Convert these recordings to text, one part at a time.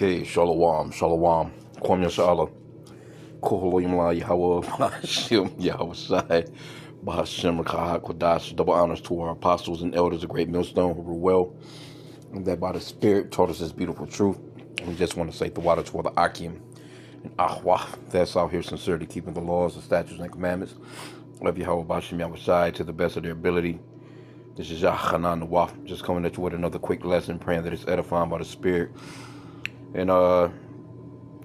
Okay, Shalom, Shalom. Kwam Yashala. Koholim La Yahweh, Bahashim Yahushai, Bahashim Rakah Kodash. Double honors to our apostles and elders of Great Millstone who rule well, and that by the Spirit taught us this beautiful truth. We just want to say the water to the Akim and Ahwa. That's out here sincerely keeping the laws, the statutes, and commandments of Yahweh Bahashim Yahushai to the best of their ability. This is Yahanan Nawaf, just coming at you with another quick lesson, praying that it's edifying by the Spirit. And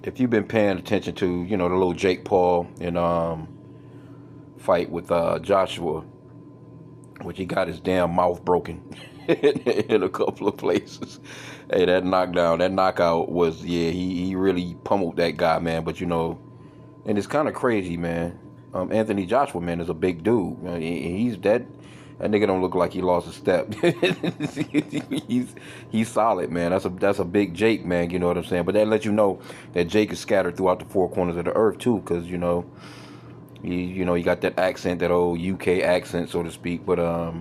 if you've been paying attention to, the little Jake Paul and fight with Joshua, which he got his damn mouth broken in a couple of places. Hey, that knockout was, he really pummeled that guy, man. But and it's kind of crazy, man. Anthony Joshua, man, is a big dude. He's that nigga don't look like he lost a step. he's solid, man. That's a big Jake, man. You know what I'm saying? But that lets you know that Jake is scattered throughout the four corners of the earth too, because he got that accent, that old UK accent, so to speak. But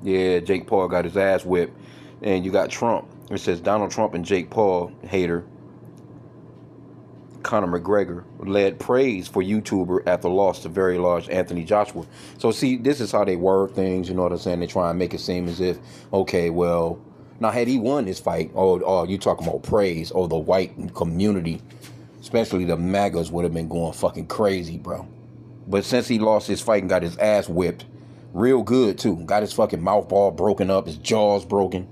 Jake Paul got his ass whipped, and you got Trump. It says Donald Trump and Jake Paul hater Conor McGregor led praise for YouTuber after loss to very large Anthony Joshua. So see, this is how they word things, you know what I'm saying? They try and make it seem as if, okay, well, now had he won this fight, you talking about praise, the white community, especially the MAGAs, would have been going fucking crazy, bro. But since he lost his fight and got his ass whipped, real good too, got his fucking mouth all broken up, his jaws broken.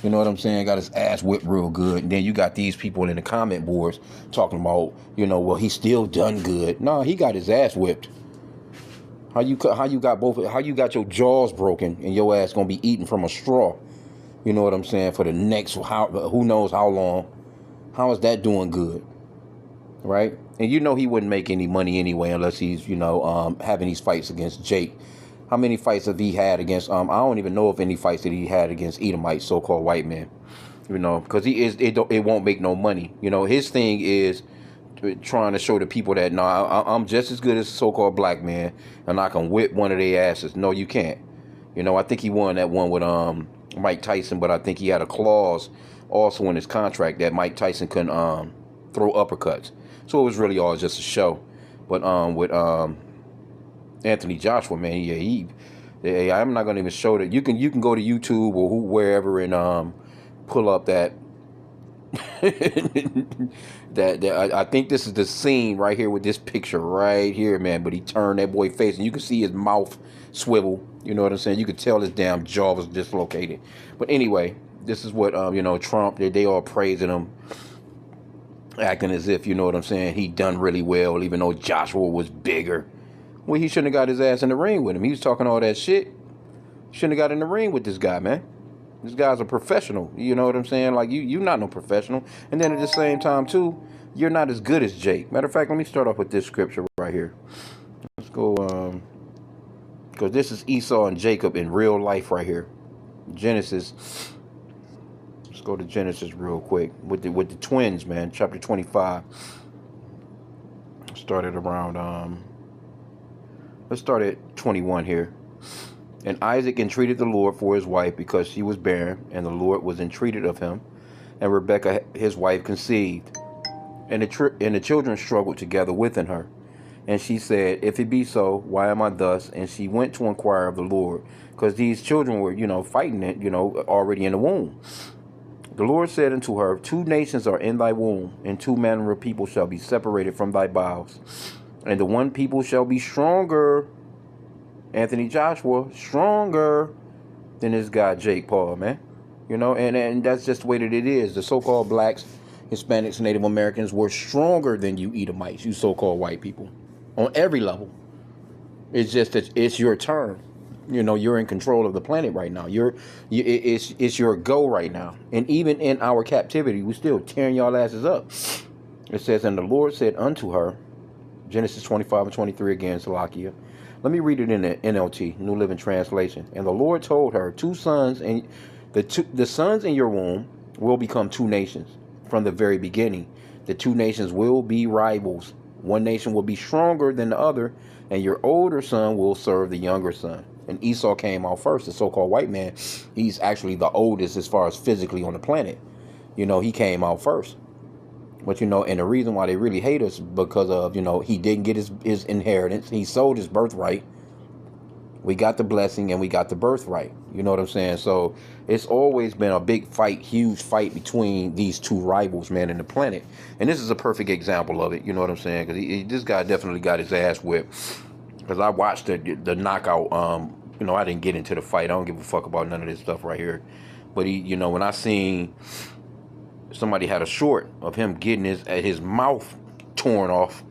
You know what I'm saying? Got his ass whipped real good. And then you got these people in the comment boards talking about, well, he's still done good. No, he got his ass whipped. How you got your jaws broken and your ass gonna be eating from a straw? You know what I'm saying? For the next who knows how long? How is that doing good? Right? And he wouldn't make any money anyway unless he's having these fights against Jake. How many fights have he had against, I don't even know if any fights that he had against Edomites, so-called white men, because it won't make no money. His thing is trying to show the people that, I'm just as good as a so-called black man, and I can whip one of their asses. No, you can't. I think he won that one with Mike Tyson, but I think he had a clause also in his contract that Mike Tyson couldn't throw uppercuts. So it was really all just a show. But with Anthony Joshua, man, I'm not gonna even show that. You can go to YouTube or wherever and pull up that that I think this is the scene right here with this picture right here, man. But he turned that boy face, and you can see his mouth swivel. You know what I'm saying? You could tell his damn jaw was dislocated. But anyway, this is what Trump. They all praising him, acting as if what I'm saying, he done really well, even though Joshua was bigger. Well, he shouldn't have got his ass in the ring with him. He was talking all that shit. Shouldn't have got in the ring with this guy, man. This guy's a professional. You know what I'm saying? Like, you're not no professional. And then at the same time, too, you're not as good as Jake. Matter of fact, let me start off with this scripture right here. Let's go, because this is Esau and Jacob in real life right here. Genesis. Let's go to Genesis real quick. With the twins, man. Chapter 25. Started around, let's start at 21 here. And Isaac entreated the Lord for his wife because she was barren, and the Lord was entreated of him. And Rebekah, his wife, conceived. And the children struggled together within her. And she said, if it be so, why am I thus? And she went to inquire of the Lord, because these children were, fighting it, already in the womb. The Lord said unto her, 2 nations are in thy womb, and 2 manner of people shall be separated from thy bowels. And the one people shall be stronger, Anthony Joshua, stronger than this guy Jake Paul, man. And that's just the way that it is. The so-called blacks, Hispanics, Native Americans were stronger than you Edomites, you so-called white people, on every level. It's just that it's your turn. You're in control of the planet right now. It's your go right now. And even in our captivity, we're still tearing y'all asses up. It says, and the Lord said unto her, Genesis 25 and 23 again, Salakia. Let me read it in the NLT, New Living Translation. And the Lord told her, 2 sons, and the sons in your womb will become 2 nations. From the very beginning, the 2 nations will be rivals. One nation will be stronger than the other, and your older son will serve the younger son. And Esau came out first, the so-called white man. He's actually the oldest as far as physically on the planet. He came out first. But, and the reason why they really hate us because of, he didn't get his inheritance. He sold his birthright. We got the blessing and we got the birthright. You know what I'm saying? So it's always been a big fight, huge fight between these two rivals, man, in the planet. And this is a perfect example of it. You know what I'm saying? Because this guy definitely got his ass whipped. Because I watched the knockout. I didn't get into the fight. I don't give a fuck about none of this stuff right here. But when I seen somebody had a short of him getting his mouth torn off.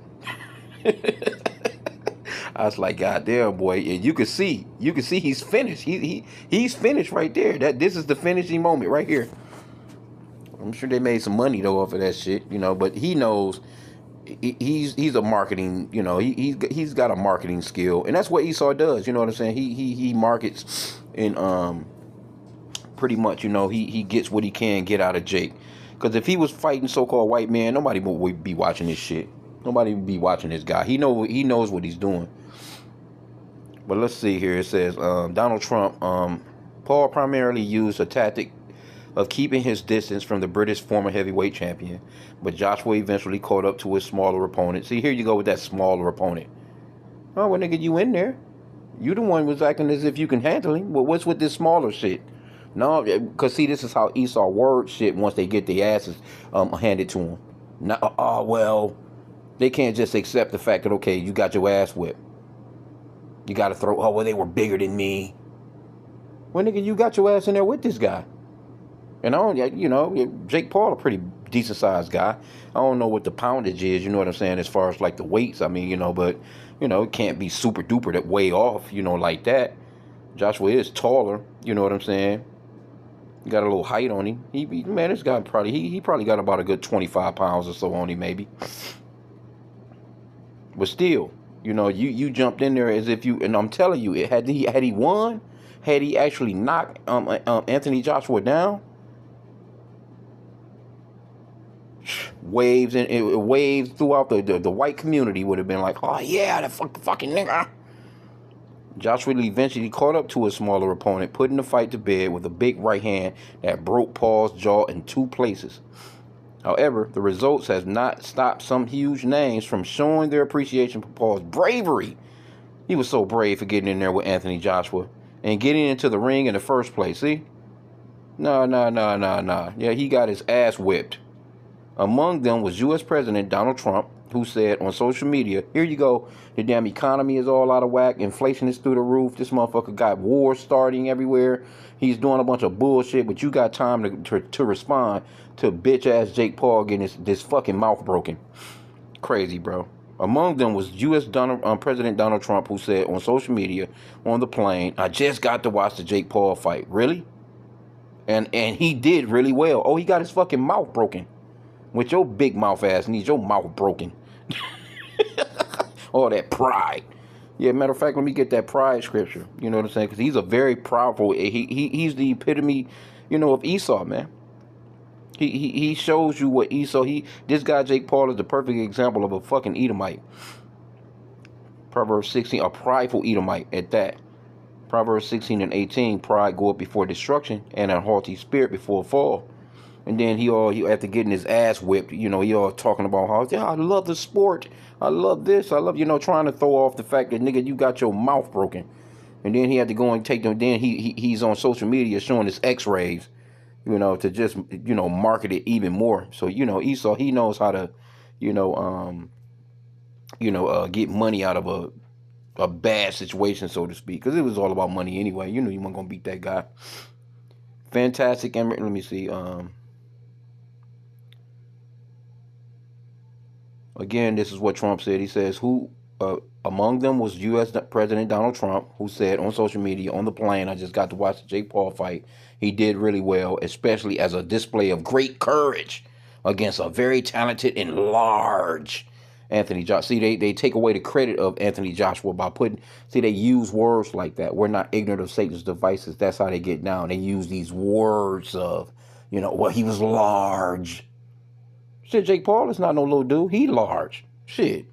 I was like, God damn, boy. And you can see he's finished. He's finished right there. This is the finishing moment right here. I'm sure they made some money though off of that shit, but he knows he's a marketing, he's got a marketing skill, and that's what Esau does, you know what I'm saying? He markets and pretty much, he gets what he can get out of Jake. Because if he was fighting so-called white man, nobody would be watching this shit. Nobody would be watching this guy. He knows what he's doing. But let's see here. It says Donald Trump, Paul primarily used a tactic of keeping his distance from the British former heavyweight champion, but Joshua eventually caught up to his smaller opponent. See, here you go with that smaller opponent. Oh, well, nigga, you in there. You the one was acting as if you can handle him. Well, what's with this smaller shit? No, because see, this is how Esau words shit once they get their asses handed to them. Now, well, they can't just accept the fact that, okay, you got your ass whipped. You got to throw, oh, well, they were bigger than me. Well, nigga, you got your ass in there with this guy. And Jake Paul, a pretty decent sized guy. I don't know what the poundage is, you know what I'm saying, as far as like the weights. I mean, but, it can't be super duper that way off, like that. Joshua is taller, you know what I'm saying? He got a little height on him. This guy he probably got about a good 25 pounds or so on him, maybe. But still, you jumped in there as if and I'm telling you, had he won, had he actually knocked Anthony Joshua down, waves throughout the white community would have been like, oh yeah, that fucking nigga. Joshua eventually caught up to his smaller opponent, putting the fight to bed with a big right hand that broke Paul's jaw in 2 places. However, the results has not stopped some huge names from showing their appreciation for Paul's bravery. He was so brave for getting in there with Anthony Joshua and getting into the ring in the first place, see? No. Yeah, he got his ass whipped. Among them was U.S. President Donald Trump, who said on social media, here you go, the damn economy is all out of whack, inflation is through the roof, this motherfucker got wars starting everywhere, he's doing a bunch of bullshit, but you got time to respond to bitch-ass Jake Paul getting this fucking mouth broken. Crazy, bro. Among them was U.S. President Donald Trump, who said on social media, on the plane, I just got to watch the Jake Paul fight. Really? And he did really well. Oh, he got his fucking mouth broken. With your big mouth ass needs your mouth broken. All that pride. Yeah, matter of fact, let me get that pride scripture. You know what I'm saying? Because he's a very proudful. He's the epitome, of Esau, man. He shows you what Esau. This guy Jake Paul is the perfect example of a fucking Edomite. Proverbs 16, a prideful Edomite at that. Proverbs 16 and 18, pride go up before destruction, and a haughty spirit before a fall. And then he after getting his ass whipped, he all talking about how, yeah, I love the sport. I love this. I love, trying to throw off the fact that, nigga, you got your mouth broken. And then he had to go and take them. Then he's on social media showing his x-rays, to just, market it even more. So, Esau, he knows how to, get money out of a bad situation, so to speak. Because it was all about money anyway. You weren't going to beat that guy. Fantastic. And let me see. Again, this is what Trump said. He says, who among them was U.S. President Donald Trump, who said on social media, on the plane, I just got to watch the Jake Paul fight. He did really well, especially as a display of great courage against a very talented and large Anthony Joshua. See, they take away the credit of Anthony Joshua by they use words like that. We're not ignorant of Satan's devices. That's how they get down. They use these words of, well, he was large. Shit, Jake Paul is not no little dude. He large. Shit.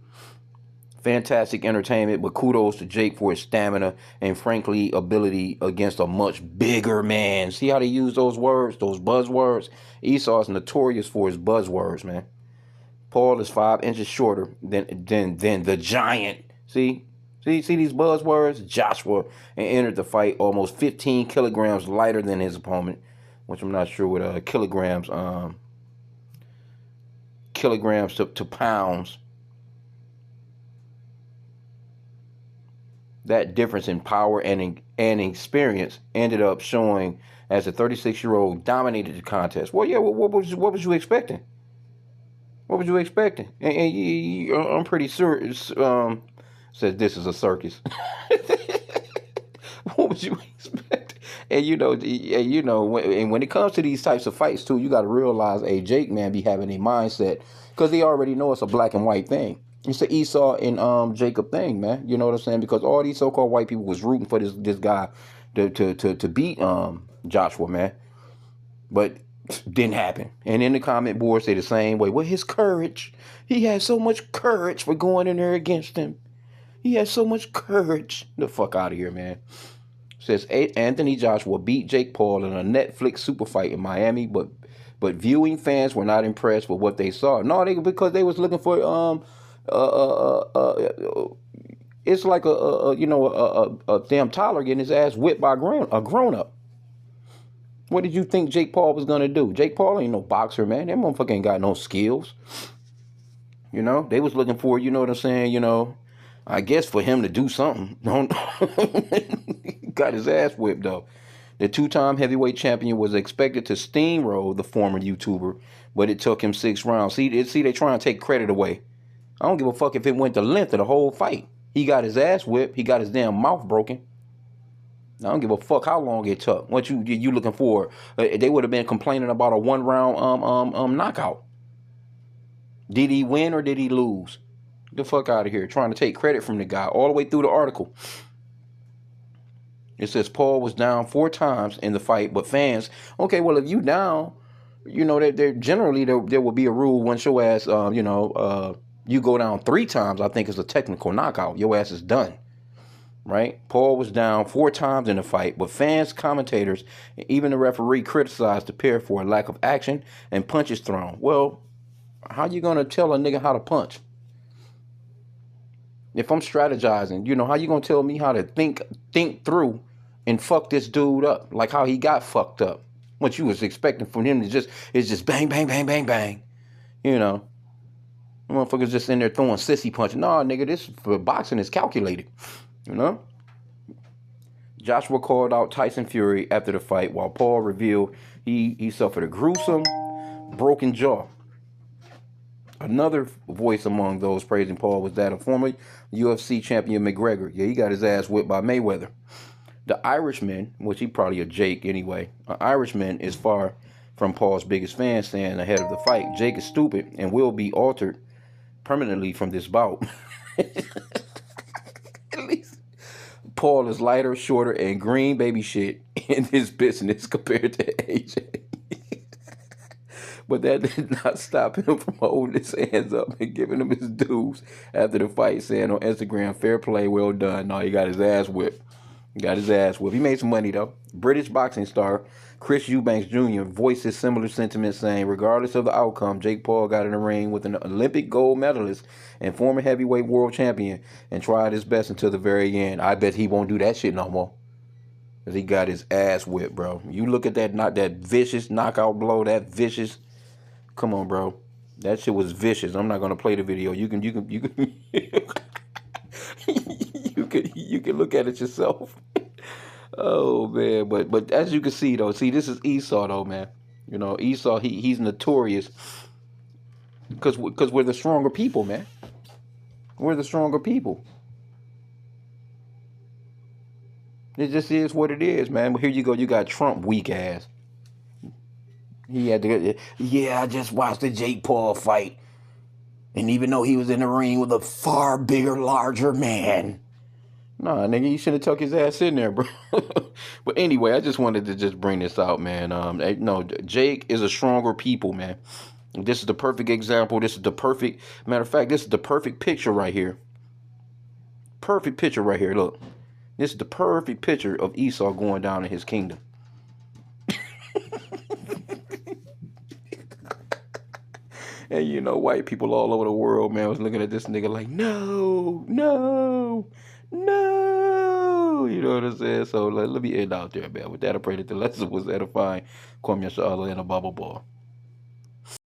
Fantastic entertainment, but kudos to Jake for his stamina and, frankly, ability against a much bigger man. See how they use those words, those buzzwords? Esau is notorious for his buzzwords, man. Paul is 5 inches shorter than the giant. See these buzzwords? Joshua and entered the fight almost 15 kilograms lighter than his opponent, which I'm not sure what kilograms to pounds. That difference in power and experience ended up showing as the 36-year-old dominated the contest. Well, yeah, what was you expecting? What was you expecting? And I'm pretty sure says this is a circus. What would you expect? And when it comes to these types of fights too, you got to realize, Jake man be having a mindset because they already know it's a black and white thing. It's the Esau and Jacob thing, man. You know what I'm saying? Because all these so-called white people was rooting for this guy to beat Joshua, man, but didn't happen. And in the comment board say the same way. Well, his courage, he had so much courage for going in there against him. He had so much courage. The fuck out of here, man. Says Anthony Joshua beat Jake Paul in a Netflix super fight in Miami, but viewing fans were not impressed with what they saw. No, because they was looking for it's like a damn toddler getting his ass whipped by a grown up. What did you think Jake Paul was gonna do? Jake Paul ain't no boxer, man. That motherfucker ain't got no skills. They was looking for, you know what I'm saying, I guess for him to do something. Got his ass whipped though. The two-time heavyweight champion was expected to steamroll the former YouTuber, but it took him 6 rounds. See, they trying to take credit away. I don't give a fuck if it went the length of the whole fight. He got his ass whipped. He got his damn mouth broken. I don't give a fuck how long it took. What you looking for? They would have been complaining about a 1-round knockout. Did he win or did he lose? The fuck out of here. Trying to take credit from the guy all the way through the article. It says Paul was down 4 times in the fight, but fans, okay, well, if you down, generally there will be a rule once your ass, you go down 3 times, I think it's a technical knockout. Your ass is done, right? Paul was down 4 times in the fight, but fans, commentators, and even the referee criticized the pair for a lack of action and punches thrown. Well, how you gonna tell a nigga how to punch? If I'm strategizing, how you gonna tell me how to think through and fuck this dude up like how he got fucked up? What you was expecting from him is just bang, bang, bang, bang, bang. Motherfuckers just in there throwing sissy punches. Nah, nigga, this for boxing is calculated. Joshua called out Tyson Fury after the fight, while Paul revealed he suffered a gruesome broken jaw. Another voice among those praising Paul was that of former UFC champion McGregor. Yeah, he got his ass whipped by Mayweather. The Irishman, which he probably a Jake anyway, an Irishman is far from Paul's biggest fan, saying ahead of the fight, Jake is stupid and will be altered permanently from this bout. At least Paul is lighter, shorter, and green baby shit in his business compared to AJ. But that did not stop him from holding his hands up and giving him his dues after the fight, saying on Instagram, fair play, well done. No, he got his ass whipped. He made some money, though. British boxing star Chris Eubanks Jr. voiced his similar sentiments, saying, regardless of the outcome, Jake Paul got in the ring with an Olympic gold medalist and former heavyweight world champion and tried his best until the very end. I bet he won't do that shit no more. Because he got his ass whipped, bro. You look at that vicious knockout blow, that vicious... Come on, bro. That shit was vicious. I'm not gonna play the video. You can you can look at it yourself. Oh man, but as you can see though, this is Esau though, man. Esau he's notorious because we're the stronger people, man. We're the stronger people. It just is what it is, man. But here you go. You got Trump, weak ass. He had to. Yeah, I just watched the Jake Paul fight, and even though he was in the ring with a far bigger, larger man, nah, nigga, you should have took his ass in there, bro. But anyway, I just wanted to just bring this out, man. No, Jake is a stronger people, man. This is the perfect example. This is the perfect matter of fact. This is the perfect picture right here. Perfect picture right here. Look, this is the perfect picture of Esau going down in his kingdom. And white people all over the world, man, was looking at this nigga like, no, no, no. You know what I'm saying? So let me end out there, man. With that, I pray that the lesson was edifying. Kwame Yashala and a bubble ball.